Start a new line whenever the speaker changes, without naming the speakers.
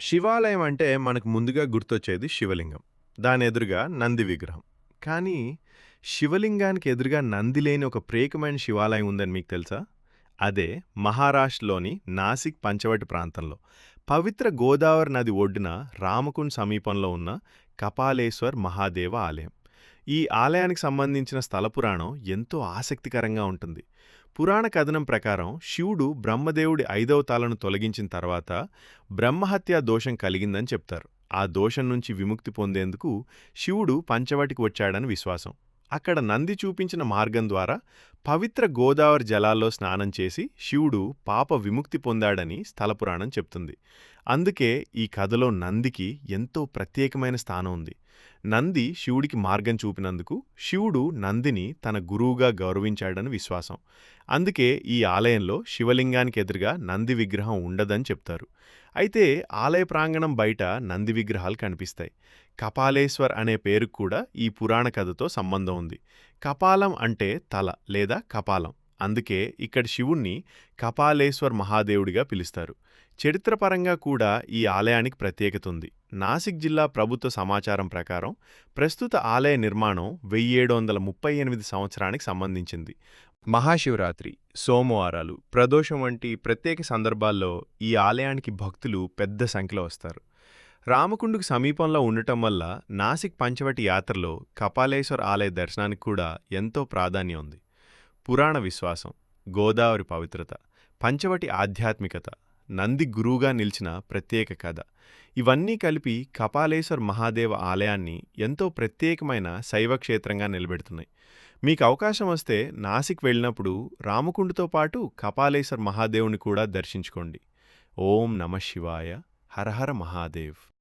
శివాలయం అంటే మనకు ముందుగా గుర్తొచ్చేది శివలింగం. దానెదురుగా నంది విగ్రహం. కానీ శివలింగానికి ఎదురుగా నంది లేని ఒక ప్రత్యేకమైన శివాలయం ఉందని మీకు తెలుసా? అదే మహారాష్ట్రలోని నాసిక్ పంచవటి ప్రాంతంలో. పవిత్ర గోదావరి నది ఒడ్డున రామకుండ్ సమీపంలో ఉన్న కపాలేశ్వర్ మహాదేవ ఆలయం. ఈ ఆలయానికి సంబంధించిన స్థల పురాణం ఎంతో ఆసక్తికరంగా ఉంటుంది. పురాణ కథనం ప్రకారం శివుడు బ్రహ్మదేవుడి ఐదవ తలను తొలగించిన తర్వాత బ్రహ్మహత్యా దోషం కలిగిందని చెప్తారు. ఆ దోషం నుంచి విముక్తి పొందేందుకు శివుడు పంచవటికి వచ్చాడని విశ్వాసం. అక్కడ నంది చూపించిన మార్గం ద్వారా పవిత్ర గోదావరి జలాల్లో స్నానం చేసి శివుడు పాప విముక్తి పొందాడని స్థలపురాణం చెప్తుంది. అందుకే ఈ కథలో నందికి ఎంతో ప్రత్యేకమైన స్థానం ఉంది. నంది శివుడికి మార్గం చూపినందుకు శివుడు నందిని తన గురువుగా గౌరవించాడని విశ్వాసం. అందుకే ఈ ఆలయంలో శివలింగానికి ఎదురుగా నంది విగ్రహం ఉండదని చెప్తారు. అయితే ఆలయ ప్రాంగణం బయట నంది విగ్రహాలు కనిపిస్తాయి. కపాలేశ్వర్ అనే పేరుకు కూడా ఈ పురాణ కథతో సంబంధం ఉంది. కపాలం అంటే తల లేదా కపాలం. అందుకే ఇక్కడి శివుణ్ణి కపాలేశ్వర్ మహాదేవుడిగా పిలుస్తారు. చరిత్రపరంగా కూడా ఈ ఆలయానికి ప్రత్యేకత ఉంది. నాసిక్ జిల్లా ప్రభుత్వ సమాచారం ప్రకారం ప్రస్తుత ఆలయ నిర్మాణం 1738 సంవత్సరానికి సంబంధించింది. మహాశివరాత్రి, సోమవారాలు, ప్రదోషం వంటి ప్రత్యేక సందర్భాల్లో ఈ ఆలయానికి భక్తులు పెద్ద సంఖ్యలో వస్తారు. రామకుండుకు సమీపంలో ఉండటం వల్ల నాసిక్ పంచవటి యాత్రలో కపాలేశ్వర్ ఆలయ దర్శనానికి కూడా ఎంతో ప్రాధాన్యం ఉంది. పురాణ విశ్వాసం, గోదావరి పవిత్రత, పంచవటి ఆధ్యాత్మికత, నంది గురువుగా నిలిచిన ప్రత్యేక కథ ఇవన్నీ కలిపి కపాలేశ్వర్ మహాదేవ ఆలయాన్ని ఎంతో ప్రత్యేకమైన శైవక్షేత్రంగా నిలబెడుతున్నాయి. మీకు అవకాశం వస్తే నాసిక్ వెళ్ళినప్పుడు రామకుండుతో పాటు కపాలేశ్వర్ మహాదేవుని కూడా దర్శించుకోండి. ఓం నమ శివాయ. హరహర మహాదేవ్.